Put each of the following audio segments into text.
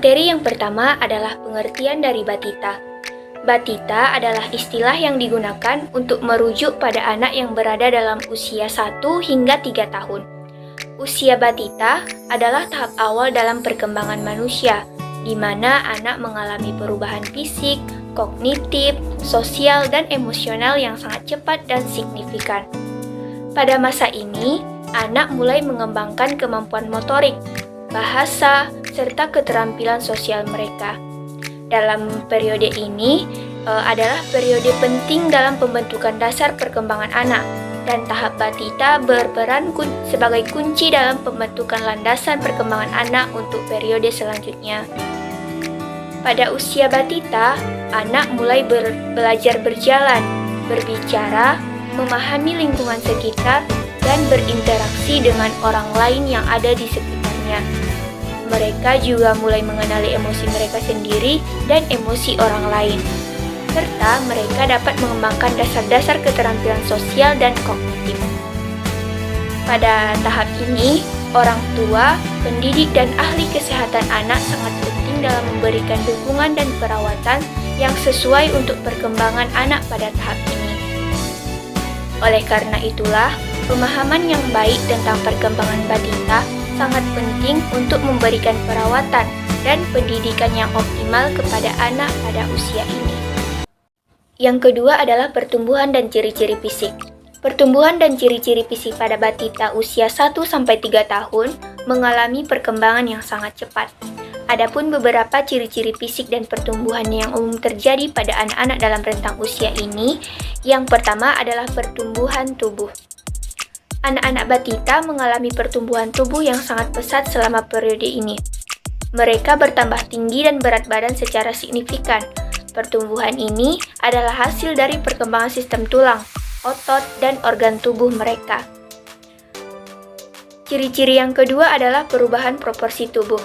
Materi yang pertama adalah pengertian dari batita. Batita adalah istilah yang digunakan untuk merujuk pada anak yang berada dalam usia 1 hingga 3 tahun. Usia batita adalah tahap awal dalam perkembangan manusia, di mana anak mengalami perubahan fisik, kognitif, sosial, dan emosional yang sangat cepat dan signifikan. Pada masa ini, anak mulai mengembangkan kemampuan motorik, bahasa, serta keterampilan sosial mereka. Dalam periode ini adalah periode penting dalam pembentukan dasar perkembangan anak, dan tahap batita berperan sebagai kunci dalam pembentukan landasan perkembangan anak untuk periode selanjutnya. Pada usia batita, anak mulai belajar berjalan, berbicara, memahami lingkungan sekitar, dan berinteraksi dengan orang lain yang ada di sekitarnya. Mereka juga mulai mengenali emosi mereka sendiri dan emosi orang lain, serta mereka dapat mengembangkan dasar-dasar keterampilan sosial dan kognitif. Pada tahap ini, orang tua, pendidik, dan ahli kesehatan anak sangat penting dalam memberikan dukungan dan perawatan yang sesuai untuk perkembangan anak pada tahap ini. Oleh karena itulah, pemahaman yang baik tentang perkembangan batita sangat penting untuk memberikan perawatan dan pendidikan yang optimal kepada anak pada usia ini. Yang kedua adalah pertumbuhan dan ciri-ciri fisik. Pertumbuhan dan ciri-ciri fisik pada batita usia 1-3 tahun mengalami perkembangan yang sangat cepat. Adapun beberapa ciri-ciri fisik dan pertumbuhan yang umum terjadi pada anak-anak dalam rentang usia ini, yang pertama adalah pertumbuhan tubuh. Anak-anak batita mengalami pertumbuhan tubuh yang sangat pesat selama periode ini. Mereka bertambah tinggi dan berat badan secara signifikan. Pertumbuhan ini adalah hasil dari perkembangan sistem tulang, otot, dan organ tubuh mereka. Ciri-ciri yang kedua adalah perubahan proporsi tubuh.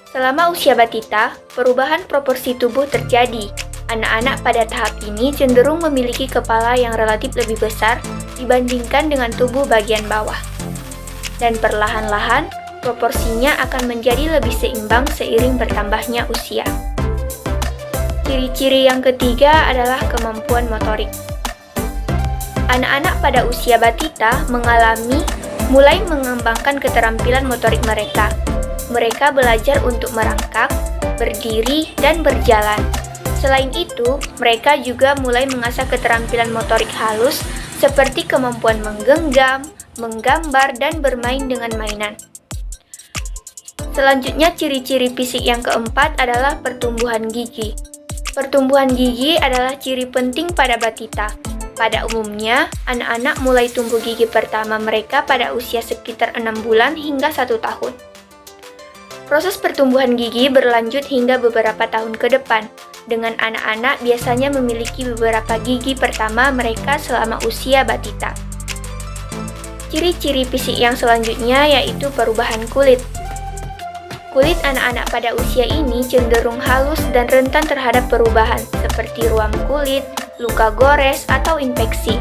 Selama usia batita, perubahan proporsi tubuh terjadi. Anak-anak pada tahap ini cenderung memiliki kepala yang relatif lebih besar dibandingkan dengan tubuh bagian bawah. Dan perlahan-lahan, proporsinya akan menjadi lebih seimbang seiring bertambahnya usia. Ciri-ciri yang ketiga adalah kemampuan motorik. Anak-anak pada usia batita mulai mengembangkan keterampilan motorik mereka. Mereka belajar untuk merangkak, berdiri, dan berjalan. Selain itu, mereka juga mulai mengasah keterampilan motorik halus seperti kemampuan menggenggam, menggambar, dan bermain dengan mainan. Selanjutnya, ciri-ciri fisik yang keempat adalah pertumbuhan gigi. Pertumbuhan gigi adalah ciri penting pada batita. Pada umumnya, anak-anak mulai tumbuh gigi pertama mereka pada usia sekitar 6 bulan hingga 1 tahun. Proses pertumbuhan gigi berlanjut hingga beberapa tahun ke depan, dengan anak-anak biasanya memiliki beberapa gigi pertama mereka selama usia batita. Ciri-ciri fisik yang selanjutnya yaitu perubahan kulit. Kulit anak-anak pada usia ini cenderung halus dan rentan terhadap perubahan seperti ruam kulit, luka gores, atau infeksi.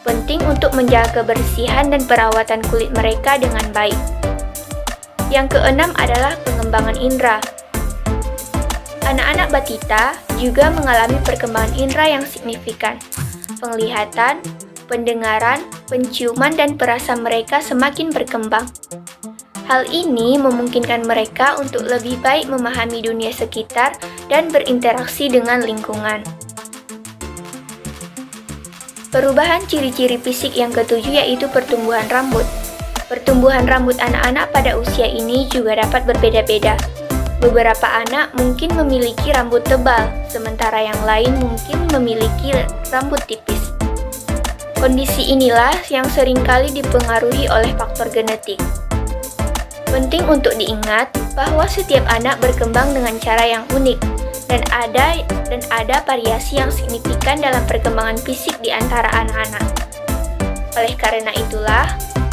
Penting untuk menjaga kebersihan dan perawatan kulit mereka dengan baik. Yang keenam adalah pengembangan indera. Anak-anak batita juga mengalami perkembangan indera yang signifikan. Penglihatan, pendengaran, penciuman, dan perasa mereka semakin berkembang. Hal ini memungkinkan mereka untuk lebih baik memahami dunia sekitar dan berinteraksi dengan lingkungan. Perubahan ciri-ciri fisik yang ketujuh yaitu pertumbuhan rambut. Pertumbuhan rambut anak-anak pada usia ini juga dapat berbeda-beda. Beberapa anak mungkin memiliki rambut tebal, sementara yang lain mungkin memiliki rambut tipis. Kondisi inilah yang seringkali dipengaruhi oleh faktor genetik. Penting untuk diingat bahwa setiap anak berkembang dengan cara yang unik, dan ada variasi yang signifikan dalam perkembangan fisik di antara anak-anak. Oleh karena itulah,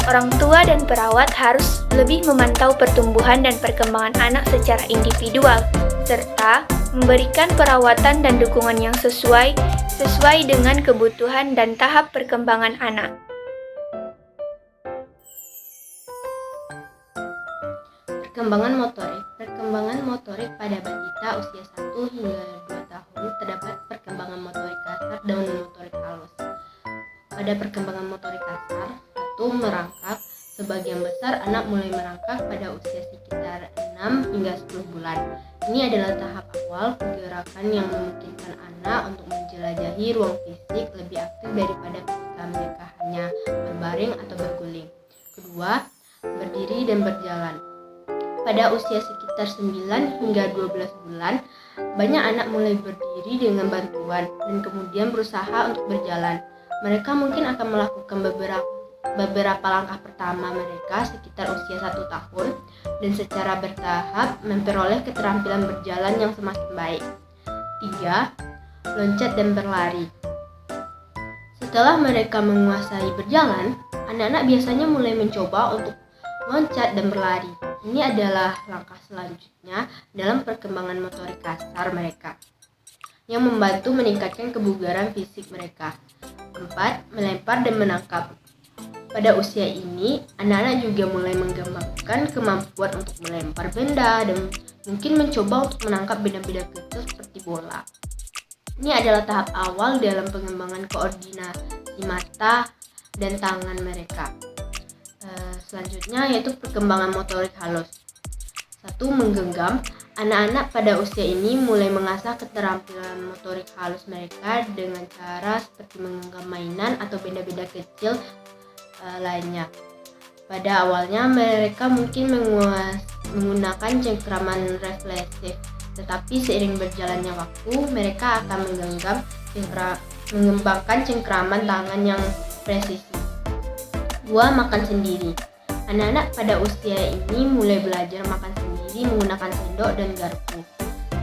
orang tua dan perawat harus lebih memantau pertumbuhan dan perkembangan anak secara individual, serta memberikan perawatan dan dukungan yang sesuai dengan kebutuhan dan tahap perkembangan anak. Perkembangan motorik. perkembangan motorik pada balita usia 1 hingga 2 tahun terdapat perkembangan motorik kasar dan motorik halus. Pada perkembangan motorik kasar, 1. Merangkak. Sebagian besar anak mulai merangkak pada usia sekitar 6 hingga 10 bulan. Ini adalah tahap awal pergerakan yang memungkinkan anak untuk menjelajahi ruang fisik lebih aktif daripada ketika mereka hanya berbaring atau berguling. Kedua, berdiri dan berjalan. Pada usia sekitar 9 hingga 12 bulan, banyak anak mulai berdiri dengan bantuan dan kemudian berusaha untuk berjalan. Mereka mungkin akan melakukan beberapa langkah pertama mereka sekitar usia 1 tahun dan secara bertahap memperoleh keterampilan berjalan yang semakin baik. 3. Loncat dan berlari. Setelah mereka menguasai berjalan, anak-anak biasanya mulai mencoba untuk loncat dan berlari. Ini adalah langkah selanjutnya dalam perkembangan motorik kasar mereka, yang membantu meningkatkan kebugaran fisik mereka. 4. Melempar dan menangkap. Pada usia ini, anak-anak juga mulai mengembangkan kemampuan untuk melempar benda dan mungkin mencoba untuk menangkap benda-benda kecil seperti bola. Ini adalah tahap awal dalam pengembangan koordinasi mata dan tangan mereka. Selanjutnya yaitu perkembangan motorik halus. 1. Menggenggam. Anak-anak pada usia ini mulai mengasah keterampilan motorik halus mereka dengan cara seperti menggenggam mainan atau benda-benda kecil lainnya. Pada awalnya mereka mungkin menggunakan cengkraman refleksif, tetapi seiring berjalannya waktu mereka akan mengembangkan cengkraman tangan yang presisi. 2. Makan sendiri. Anak-anak pada usia ini mulai belajar makan sendiri menggunakan sendok dan garpu.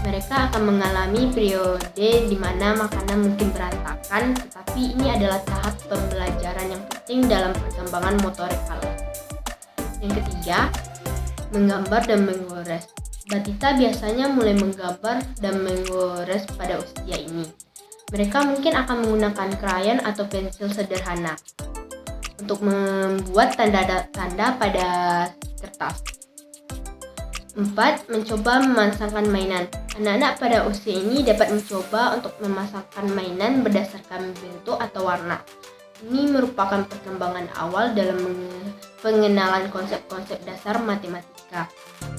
Mereka akan mengalami periode di mana makanan mungkin berantakan, tetapi ini adalah tahap pembelajaran yang penting dalam perkembangan motorik halus. Yang ketiga, menggambar dan menggores. Balita biasanya mulai menggambar dan menggores pada usia ini. Mereka mungkin akan menggunakan krayon atau pensil sederhana untuk membuat tanda-tanda pada kertas. 4. Mencoba memasangkan mainan. Anak-anak pada usia ini dapat mencoba untuk memasangkan mainan berdasarkan bentuk atau warna. Ini merupakan perkembangan awal dalam pengenalan konsep-konsep dasar matematika.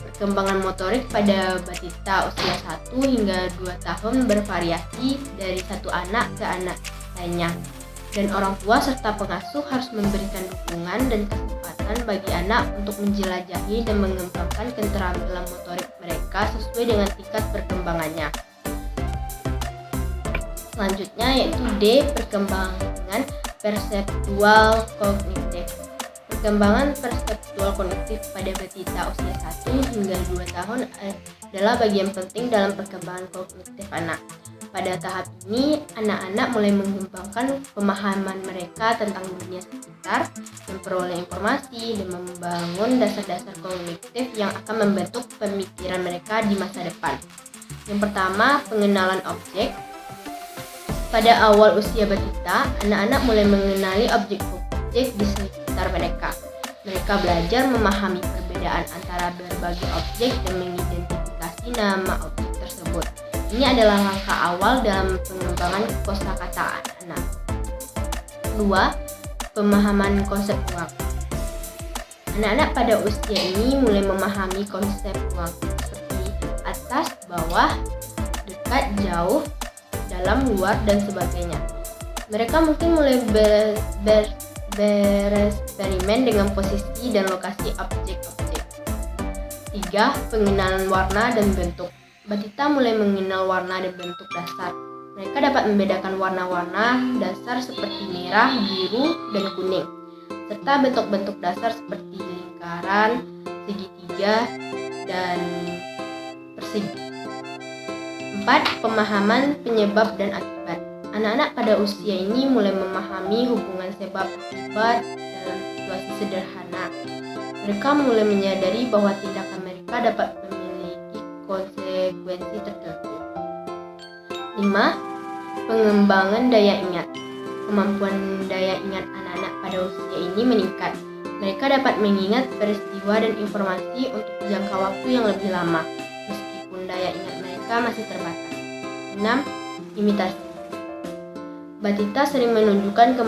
Perkembangan motorik pada balita usia 1 hingga 2 tahun bervariasi dari satu anak ke anak lainnya. Dan orang tua serta pengasuh harus memberikan dukungan dan kesempatan bagi anak untuk menjelajahi dan mengembangkan keterampilan motorik mereka sesuai dengan tingkat perkembangannya. Selanjutnya yaitu D. Perkembangan perseptual kognitif. Perkembangan perseptual kognitif pada balita usia 1 hingga 2 tahun adalah bagian penting dalam perkembangan kognitif anak. Pada tahap ini, anak-anak mulai mengembangkan pemahaman mereka tentang dunia sekitar, memperoleh informasi, dan membangun dasar-dasar kognitif yang akan membentuk pemikiran mereka di masa depan. Yang pertama, pengenalan objek. Pada awal usia balita, anak-anak mulai mengenali objek-objek di sekitar mereka. Mereka belajar memahami perbedaan antara berbagai objek dan mengidentifikasi nama objek tersebut. Ini adalah langkah awal dalam pengembangan kosakata anak. 2. Pemahaman konsep ruang. Anak-anak pada usia ini mulai memahami konsep ruang seperti atas, bawah, dekat, jauh, dalam, luar, dan sebagainya. Mereka mungkin mulai bereksperimen dengan posisi dan lokasi objek-objek. 3. Pengenalan warna dan bentuk. Balita mulai mengenal warna dan bentuk dasar. Mereka dapat membedakan warna-warna dasar seperti merah, biru, dan kuning, serta bentuk-bentuk dasar seperti lingkaran, segitiga, dan persegi. 4. Pemahaman penyebab dan akibat. Anak-anak pada usia ini mulai memahami hubungan sebab akibat dalam situasi sederhana. Mereka mulai menyadari bahwa tindakan mereka dapat memiliki konsekuensi tertentu. 5. Pengembangan daya ingat. Kemampuan daya ingat anak-anak pada usia ini meningkat. Mereka dapat mengingat peristiwa dan informasi untuk jangka waktu yang lebih lama. mereka masih terbatas. 6. Imitasi. Batita sering menunjukkan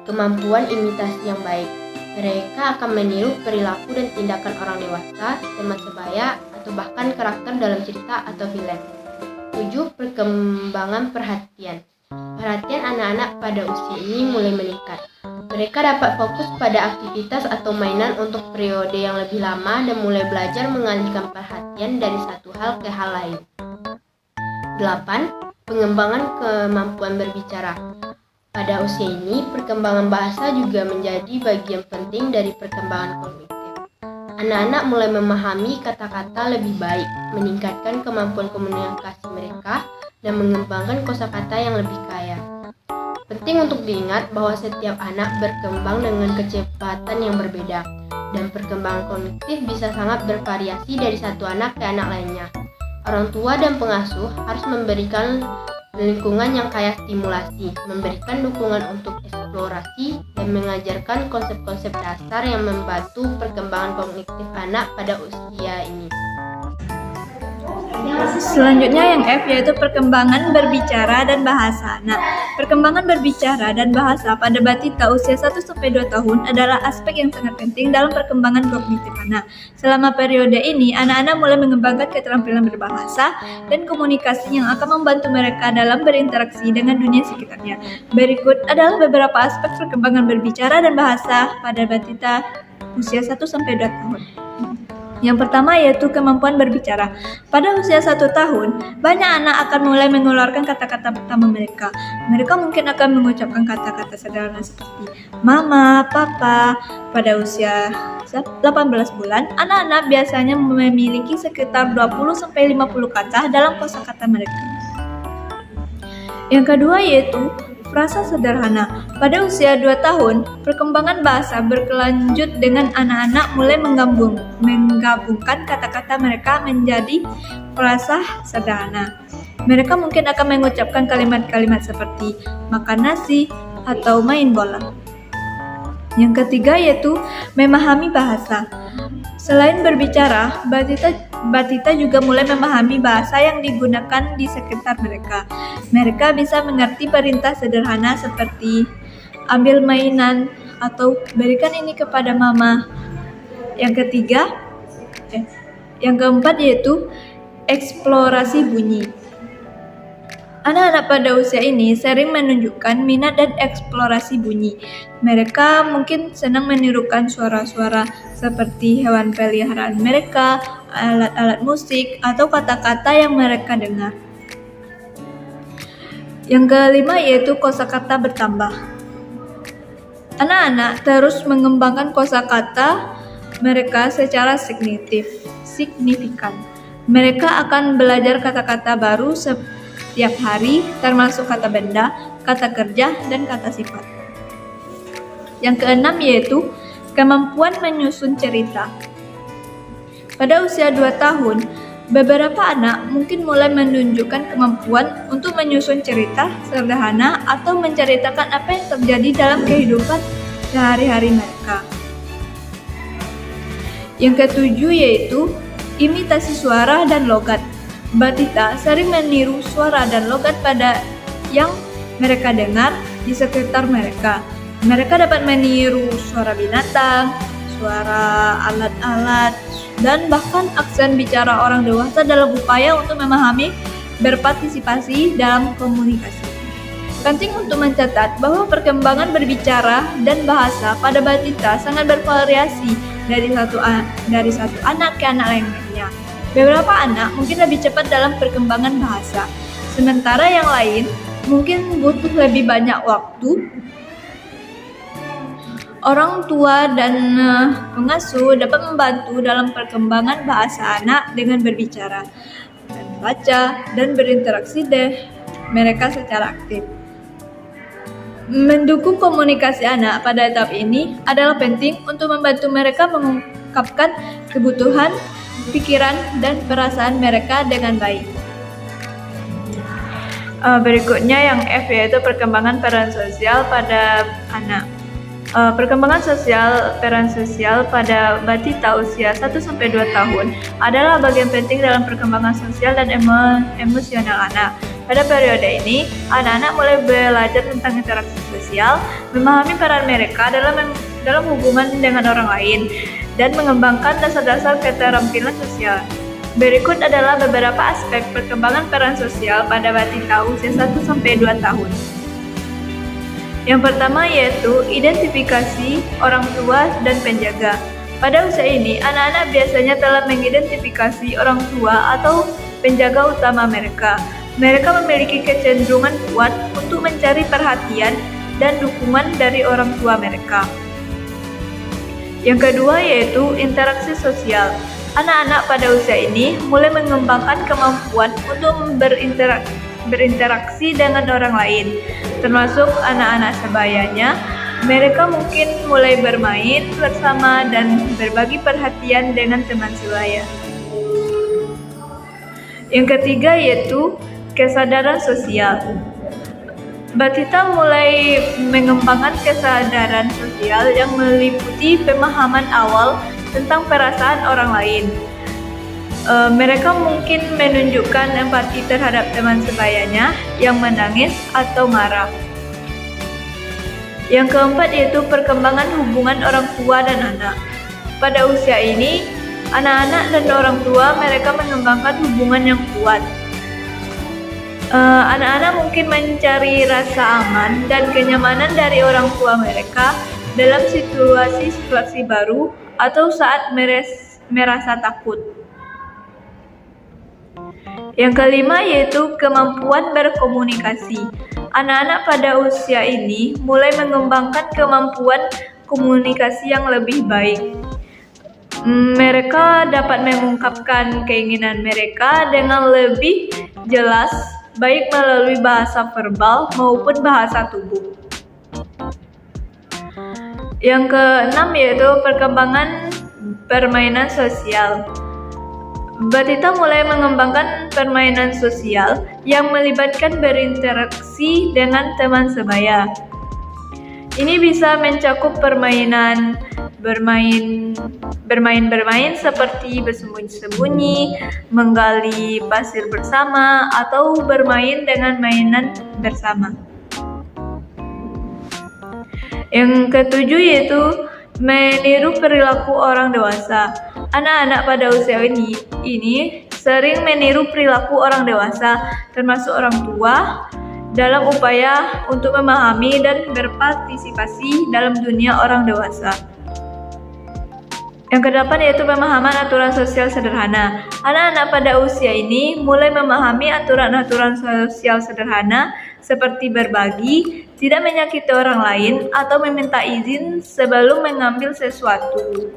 kemampuan imitasi yang baik. Mereka akan meniru perilaku dan tindakan orang dewasa, teman sebaya, atau bahkan karakter dalam cerita atau film. 7. Perkembangan perhatian. Perhatian anak-anak pada usia ini mulai meningkat. Mereka dapat fokus pada aktivitas atau mainan untuk periode yang lebih lama dan mulai belajar mengalihkan perhatian dari satu hal ke hal lain. 8. Pengembangan kemampuan berbicara. Pada usia ini, perkembangan bahasa juga menjadi bagian penting dari perkembangan kognitif. Anak-anak mulai memahami kata-kata lebih baik, meningkatkan kemampuan komunikasi mereka, dan mengembangkan kosakata yang lebih kaya. Penting untuk diingat bahwa setiap anak berkembang dengan kecepatan yang berbeda, dan perkembangan kognitif bisa sangat bervariasi dari satu anak ke anak lainnya. Orang tua dan pengasuh harus memberikan lingkungan yang kaya stimulasi, memberikan dukungan untuk eksplorasi, dan mengajarkan konsep-konsep dasar yang membantu perkembangan kognitif anak pada usia ini. Selanjutnya yang F yaitu perkembangan berbicara dan bahasa. Nah, perkembangan berbicara dan bahasa pada batita usia 1-2 tahun adalah aspek yang sangat penting dalam perkembangan kognitif anak. Selama periode ini, anak-anak mulai mengembangkan keterampilan berbahasa dan komunikasi yang akan membantu mereka dalam berinteraksi dengan dunia sekitarnya. Berikut adalah beberapa aspek perkembangan berbicara dan bahasa pada batita usia 1-2 tahun. Yang pertama yaitu kemampuan berbicara. Pada usia 1 tahun, banyak anak akan mulai mengeluarkan kata-kata pertama mereka. Mereka mungkin akan mengucapkan kata-kata sederhana seperti mama, papa. Pada usia 18 bulan, anak-anak biasanya memiliki sekitar 20-50 kata dalam kosakata mereka. Yang kedua yaitu frasa sederhana. Pada usia 2 tahun, perkembangan bahasa berkelanjut dengan anak-anak mulai menggabungkan kata-kata mereka menjadi frasa sederhana. Mereka mungkin akan mengucapkan kalimat-kalimat seperti makan nasi atau main bola. Yang ketiga yaitu memahami bahasa. Selain berbicara, batita juga mulai memahami bahasa yang digunakan di sekitar mereka. Mereka bisa mengerti perintah sederhana seperti ambil mainan atau berikan ini kepada mama. Yang keempat yaitu eksplorasi bunyi. Anak-anak pada usia ini sering menunjukkan minat dan eksplorasi bunyi. Mereka mungkin senang menirukan suara-suara seperti hewan peliharaan mereka, alat-alat musik, atau kata-kata yang mereka dengar. Yang kelima yaitu kosakata bertambah. Anak-anak terus mengembangkan kosakata mereka secara signifikan. Mereka akan belajar kata-kata baru setiap hari, termasuk kata benda, kata kerja, dan kata sifat. Yang keenam yaitu kemampuan menyusun cerita. Pada usia 2 tahun, beberapa anak mungkin mulai menunjukkan kemampuan untuk menyusun cerita sederhana atau menceritakan apa yang terjadi dalam kehidupan sehari-hari mereka. Yang ketujuh yaitu imitasi suara dan logat. Batita sering meniru suara dan logat pada yang mereka dengar di sekitar mereka. Mereka dapat meniru suara binatang, suara alat-alat, dan bahkan aksen bicara orang dewasa dalam upaya untuk memahami berpartisipasi dalam komunikasi. Penting untuk mencatat bahwa perkembangan berbicara dan bahasa pada batita sangat bervariasi dari satu anak ke anak lainnya. Beberapa anak mungkin lebih cepat dalam perkembangan bahasa, sementara yang lain mungkin butuh lebih banyak waktu. Orang tua dan pengasuh dapat membantu dalam perkembangan bahasa anak dengan berbicara, membaca, dan berinteraksi mereka secara aktif. Mendukung komunikasi anak pada tahap ini adalah penting untuk membantu mereka mengungkapkan kebutuhan, pikiran, dan perasaan mereka dengan baik. Berikutnya yang F yaitu perkembangan peran sosial pada anak. Perkembangan sosial, peran sosial pada balita usia 1-2 tahun adalah bagian penting dalam perkembangan sosial dan emosional anak. Pada periode ini, anak-anak mulai belajar tentang interaksi sosial, memahami peran mereka dalam hubungan dengan orang lain, dan mengembangkan dasar-dasar keterampilan sosial. Berikut adalah beberapa aspek perkembangan peran sosial pada balita usia 1-2 tahun. Yang pertama yaitu identifikasi orang tua dan penjaga. Pada usia ini, anak-anak biasanya telah mengidentifikasi orang tua atau penjaga utama mereka. Mereka memiliki kecenderungan kuat untuk mencari perhatian dan dukungan dari orang tua mereka. Yang kedua yaitu interaksi sosial. Anak-anak pada usia ini mulai mengembangkan kemampuan untuk berinteraksi dengan orang lain, termasuk anak-anak sebayanya. Mereka mungkin mulai bermain bersama dan berbagi perhatian dengan teman sebaya. Yang ketiga yaitu kesadaran sosial. Balita mulai mengembangkan kesadaran sosial yang meliputi pemahaman awal tentang perasaan orang lain. Mereka mungkin menunjukkan empati terhadap teman sebayanya yang menangis atau marah. Yang keempat yaitu perkembangan hubungan orang tua dan anak. Pada usia ini, anak-anak dan orang tua mereka mengembangkan hubungan yang kuat. Anak-anak mungkin mencari rasa aman dan kenyamanan dari orang tua mereka dalam situasi-situasi baru atau saat merasa takut. Yang kelima yaitu kemampuan berkomunikasi. Anak-anak pada usia ini mulai mengembangkan kemampuan komunikasi yang lebih baik. Mereka dapat mengungkapkan keinginan mereka dengan lebih jelas, baik melalui bahasa verbal maupun bahasa tubuh. Yang keenam yaitu perkembangan permainan sosial. Balita mulai mengembangkan permainan sosial yang melibatkan berinteraksi dengan teman sebaya. Ini bisa mencakup bermain seperti bersembunyi-sembunyi, menggali pasir bersama, atau bermain dengan mainan bersama. Yang ketujuh yaitu meniru perilaku orang dewasa. Anak-anak pada usia ini sering meniru perilaku orang dewasa, termasuk orang tua, dalam upaya untuk memahami dan berpartisipasi dalam dunia orang dewasa. Yang kedelapan yaitu pemahaman aturan sosial sederhana. Anak-anak pada usia ini mulai memahami aturan-aturan sosial sederhana seperti berbagi, tidak menyakiti orang lain, atau meminta izin sebelum mengambil sesuatu.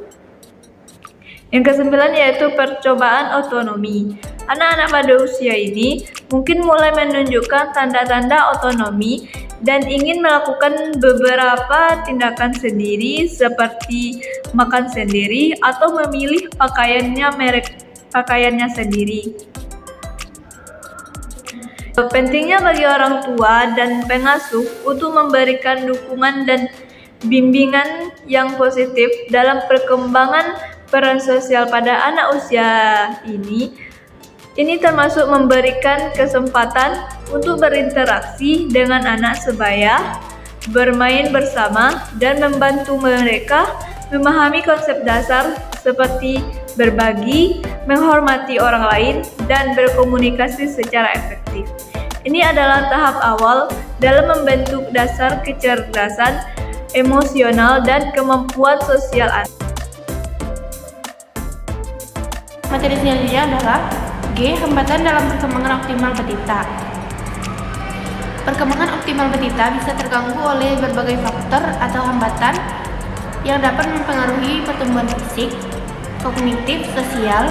Yang kesembilan yaitu percobaan otonomi. Anak-anak pada usia ini mungkin mulai menunjukkan tanda-tanda otonomi dan ingin melakukan beberapa tindakan sendiri seperti makan sendiri atau memilih pakaiannya sendiri. Pentingnya bagi orang tua dan pengasuh untuk memberikan dukungan dan bimbingan yang positif dalam perkembangan peran sosial pada anak usia ini termasuk memberikan kesempatan untuk berinteraksi dengan anak sebaya, bermain bersama, dan membantu mereka memahami konsep dasar seperti berbagi, menghormati orang lain, dan berkomunikasi secara efektif. Ini adalah tahap awal dalam membentuk dasar kecerdasan emosional dan kemampuan sosial anak. Materi selanjutnya adalah G. Hambatan dalam perkembangan optimal balita. Perkembangan optimal balita bisa terganggu oleh berbagai faktor atau hambatan yang dapat mempengaruhi pertumbuhan fisik, kognitif, sosial,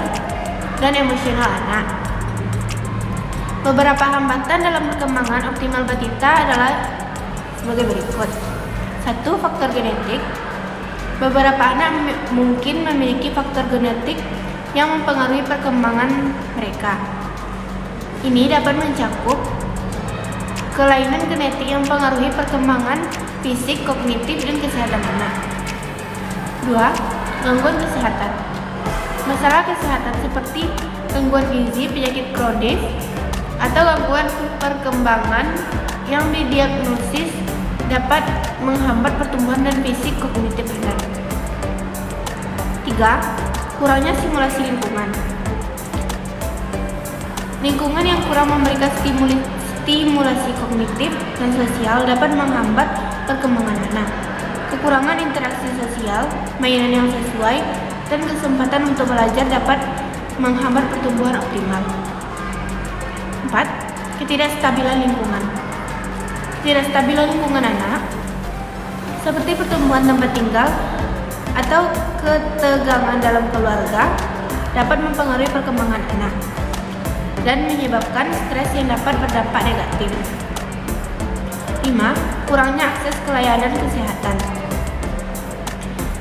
dan emosional anak. Beberapa hambatan dalam perkembangan optimal balita adalah sebagai berikut. 1. Faktor genetik. Beberapa anak mungkin memiliki faktor genetik yang mempengaruhi perkembangan mereka. Ini dapat mencakup kelainan genetik yang mempengaruhi perkembangan fisik, kognitif, dan kesehatan anak. 2. Gangguan kesehatan. Masalah kesehatan seperti gangguan gizi, penyakit kronis, atau gangguan perkembangan yang didiagnosis dapat menghambat pertumbuhan dan fisik kognitif anak. 3. Kurangnya stimulasi lingkungan. Lingkungan yang kurang memberikan stimulasi kognitif dan sosial dapat menghambat perkembangan anak. Kekurangan interaksi sosial, mainan yang sesuai, dan kesempatan untuk belajar dapat menghambat pertumbuhan optimal. 4. Ketidakstabilan lingkungan. Ketidakstabilan lingkungan anak, seperti pertumbuhan tempat tinggal atau ketegangan dalam keluarga, dapat mempengaruhi perkembangan anak dan menyebabkan stres yang dapat berdampak negatif. 5. Kurangnya akses ke layanan kesehatan.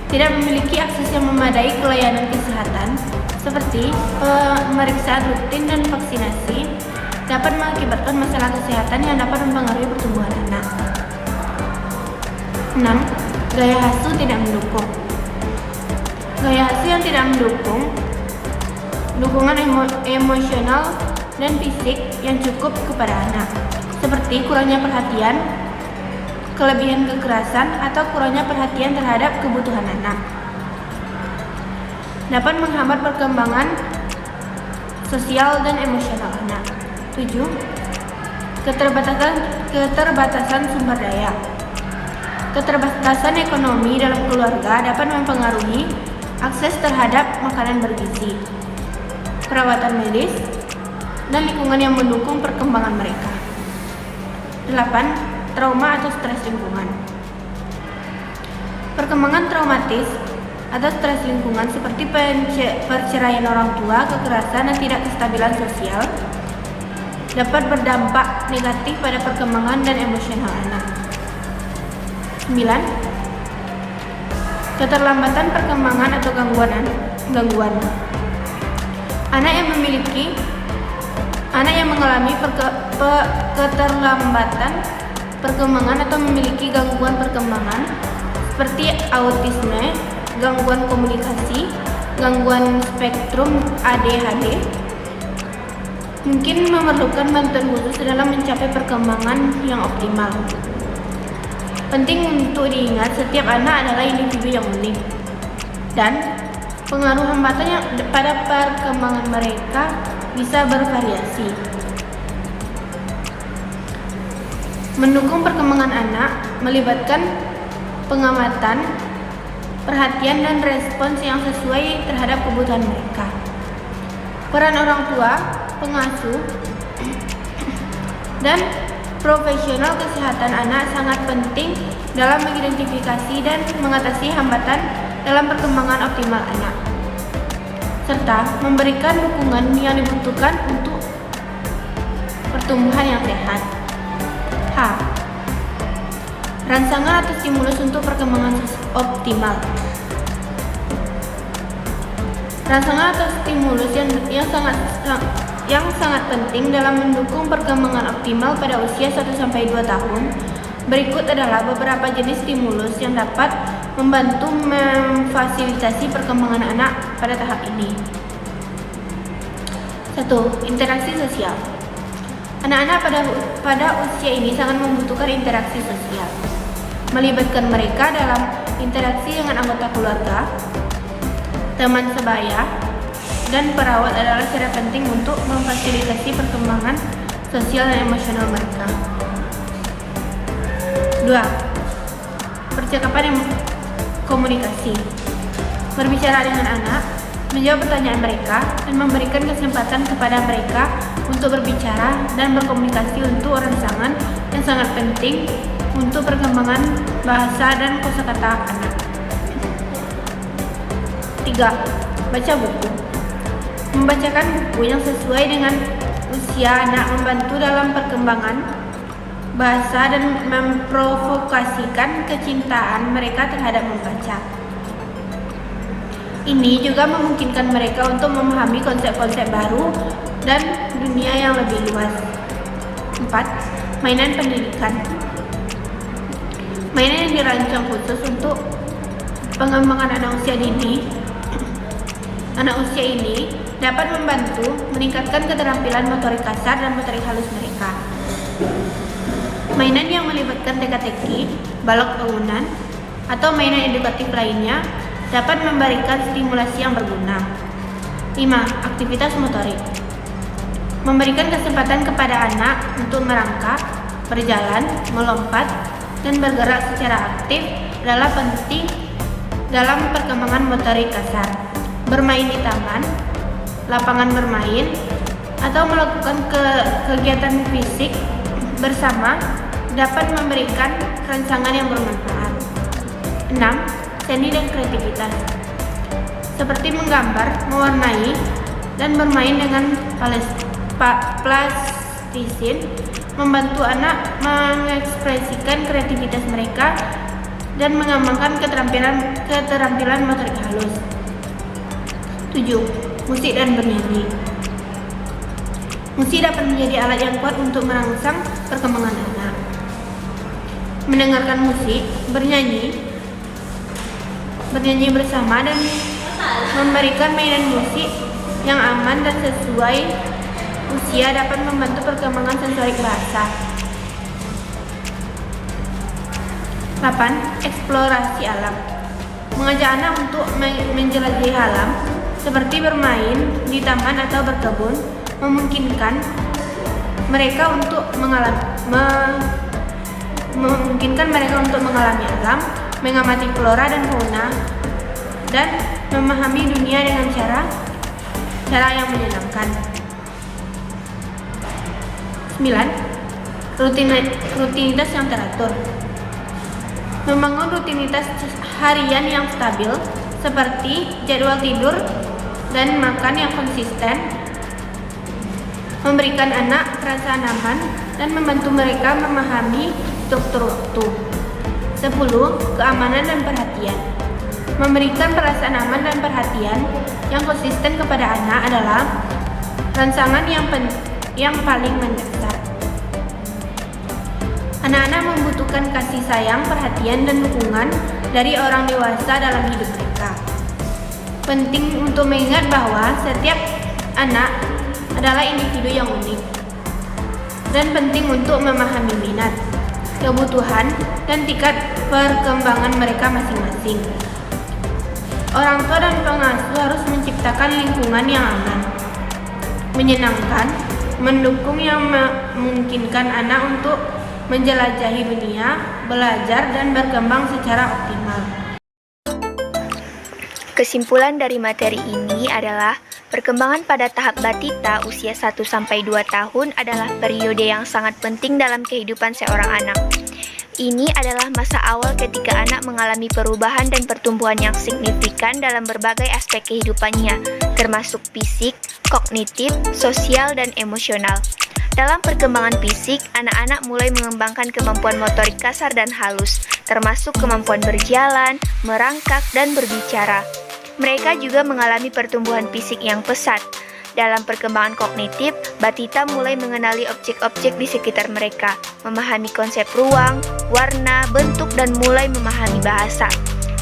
Tidak memiliki akses yang memadai ke layanan kesehatan seperti pemeriksaan rutin dan vaksinasi dapat mengakibatkan masalah kesehatan yang dapat mempengaruhi pertumbuhan anak. 6. Gaya asuh tidak mendukung. Gaya asuh yang tidak mendukung dukungan emosional dan fisik yang cukup kepada anak, seperti kurangnya perhatian, kelebihan kekerasan, atau kurangnya perhatian terhadap kebutuhan anak, dapat menghambat perkembangan sosial dan emosional anak. 7. Keterbatasan sumber daya. Keterbatasan ekonomi dalam keluarga dapat mempengaruhi akses terhadap makanan bergizi, perawatan medis, dan lingkungan yang mendukung perkembangan mereka. 8. Trauma atau stres lingkungan. Perkembangan traumatis atau stres lingkungan seperti perceraian orang tua, kekerasan, dan tidak kestabilan sosial dapat berdampak negatif pada perkembangan dan emosional anak. 9. Keterlambatan perkembangan atau gangguan. Anak yang mengalami keterlambatan perkembangan atau memiliki gangguan perkembangan seperti autisme, gangguan komunikasi, gangguan spektrum ADHD, mungkin memerlukan bantuan khusus dalam mencapai perkembangan yang optimal. Penting untuk diingat, setiap anak adalah individu yang unik, dan pengaruh hambatan yang pada perkembangan mereka bisa bervariasi. Mendukung perkembangan anak melibatkan pengamatan, perhatian, dan respons yang sesuai terhadap kebutuhan mereka. Peran orang tua, pengasuh, dan profesional kesehatan anak sangat penting dalam mengidentifikasi dan mengatasi hambatan dalam perkembangan optimal anak, serta memberikan dukungan yang dibutuhkan untuk pertumbuhan yang sehat. H. Rangsangan atau stimulus untuk perkembangan optimal. Rangsangan atau stimulus yang sangat penting dalam mendukung perkembangan optimal pada usia 1-2 tahun. Berikut adalah beberapa jenis stimulus yang dapat membantu memfasilitasi perkembangan anak pada tahap ini. 1. Interaksi sosial. Anak-anak pada usia ini sangat membutuhkan interaksi sosial. Melibatkan mereka dalam interaksi dengan anggota keluarga, teman sebaya, dan perawat adalah cara penting untuk memfasilitasi perkembangan sosial dan emosional mereka. 2. Percakapan yang komunikasi. Berbicara dengan anak, menjawab pertanyaan mereka, dan memberikan kesempatan kepada mereka untuk berbicara dan berkomunikasi untuk rangsangan yang sangat penting untuk perkembangan bahasa dan kosakata anak. 3. Baca buku. Membacakan buku yang sesuai dengan usia anak membantu dalam perkembangan bahasa dan memprovokasikan kecintaan mereka terhadap membaca. Ini juga memungkinkan mereka untuk memahami konsep-konsep baru dan dunia yang lebih luas. 4. Mainan pendidikan. Mainan yang dirancang khusus untuk pengembangan anak usia dini. Anak usia ini dapat membantu meningkatkan keterampilan motorik kasar dan motorik halus mereka. Mainan yang melibatkan teka-teki, balok bangunan, atau mainan edukatif lainnya dapat memberikan stimulasi yang berguna. 5. Aktivitas motorik. Memberikan kesempatan kepada anak untuk merangkak, berjalan, melompat, dan bergerak secara aktif adalah penting dalam perkembangan motorik kasar. Bermain di taman, lapangan bermain, atau melakukan kegiatan fisik bersama dapat memberikan rangsangan yang bermanfaat. 6. Seni dan kreativitas. Seperti menggambar, mewarnai, dan bermain dengan plastisin membantu anak mengekspresikan kreativitas mereka dan mengembangkan keterampilan motorik halus. 7. Musik dan bernyanyi. Musik dapat menjadi alat yang kuat untuk merangsang perkembangan anak. Mendengarkan musik, bernyanyi bersama, dan memberikan mainan musik yang aman dan sesuai usia dapat membantu perkembangan sensorik bahasa. 8. Eksplorasi alam. Mengajak anak untuk menjelajahi alam seperti bermain di taman atau berkebun memungkinkan mereka untuk mengalami alam, mengamati flora dan fauna, dan memahami dunia dengan cara yang menyenangkan. 9. Rutinitas yang teratur. Membangun rutinitas harian yang stabil seperti jadwal tidur dan makan yang konsisten, memberikan anak perasaan aman dan membantu mereka memahami struktur waktu. 10. Keamanan dan perhatian. Memberikan perasaan aman dan perhatian yang konsisten kepada anak adalah rangsangan yang paling mendasar. Anak-anak membutuhkan kasih sayang, perhatian, dan dukungan dari orang dewasa dalam hidup mereka. Penting untuk mengingat bahwa setiap anak adalah individu yang unik dan penting untuk memahami minat, kebutuhan, dan tingkat perkembangan mereka masing-masing. Orang tua dan pengasuh harus menciptakan lingkungan yang aman, menyenangkan, mendukung yang memungkinkan anak untuk menjelajahi dunia, belajar, dan berkembang secara optimal. Kesimpulan dari materi ini adalah perkembangan pada tahap batita usia 1-2 tahun adalah periode yang sangat penting dalam kehidupan seorang anak. Ini adalah masa awal ketika anak mengalami perubahan dan pertumbuhan yang signifikan dalam berbagai aspek kehidupannya, termasuk fisik, kognitif, sosial, dan emosional. Dalam perkembangan fisik, anak-anak mulai mengembangkan kemampuan motorik kasar dan halus, termasuk kemampuan berjalan, merangkak, dan berbicara. Mereka juga mengalami pertumbuhan fisik yang pesat. Dalam perkembangan kognitif, batita mulai mengenali objek-objek di sekitar mereka, memahami konsep ruang, warna, bentuk, dan mulai memahami bahasa.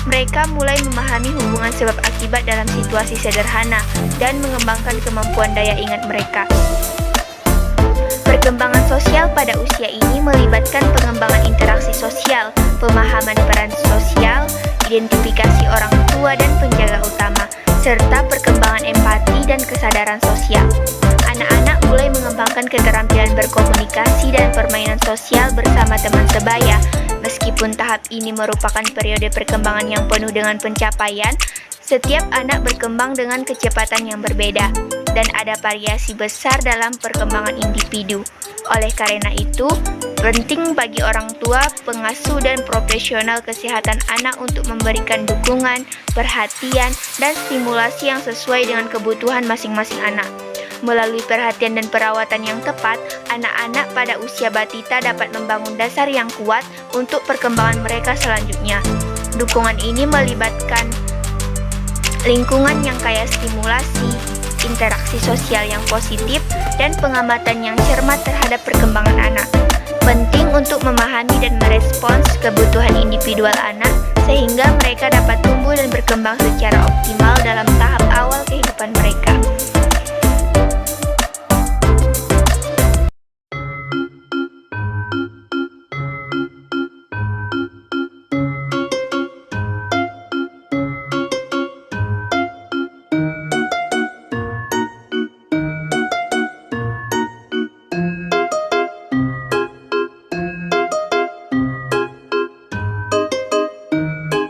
Mereka mulai memahami hubungan sebab akibat dalam situasi sederhana dan mengembangkan kemampuan daya ingat mereka. Perkembangan sosial pada usia ini melibatkan pengembangan interaksi sosial, pemahaman peran sosial, identifikasi orang tua dan penjaga utama, serta perkembangan empati dan kesadaran sosial. Anak-anak mulai mengembangkan keterampilan berkomunikasi dan permainan sosial bersama teman sebaya. Meskipun tahap ini merupakan periode perkembangan yang penuh dengan pencapaian, setiap anak berkembang dengan kecepatan yang berbeda dan ada variasi besar dalam perkembangan individu. Oleh karena itu, penting bagi orang tua, pengasuh, dan profesional kesehatan anak untuk memberikan dukungan, perhatian, dan stimulasi yang sesuai dengan kebutuhan masing-masing anak. Melalui perhatian dan perawatan yang tepat, anak-anak pada usia batita dapat membangun dasar yang kuat untuk perkembangan mereka selanjutnya. Dukungan ini melibatkan lingkungan yang kaya stimulasi, interaksi sosial yang positif, dan pengamatan yang cermat terhadap perkembangan anak. memahami dan merespons kebutuhan individual anak sehingga mereka dapat tumbuh dan berkembang secara optimal dalam tahap awal kehidupan mereka.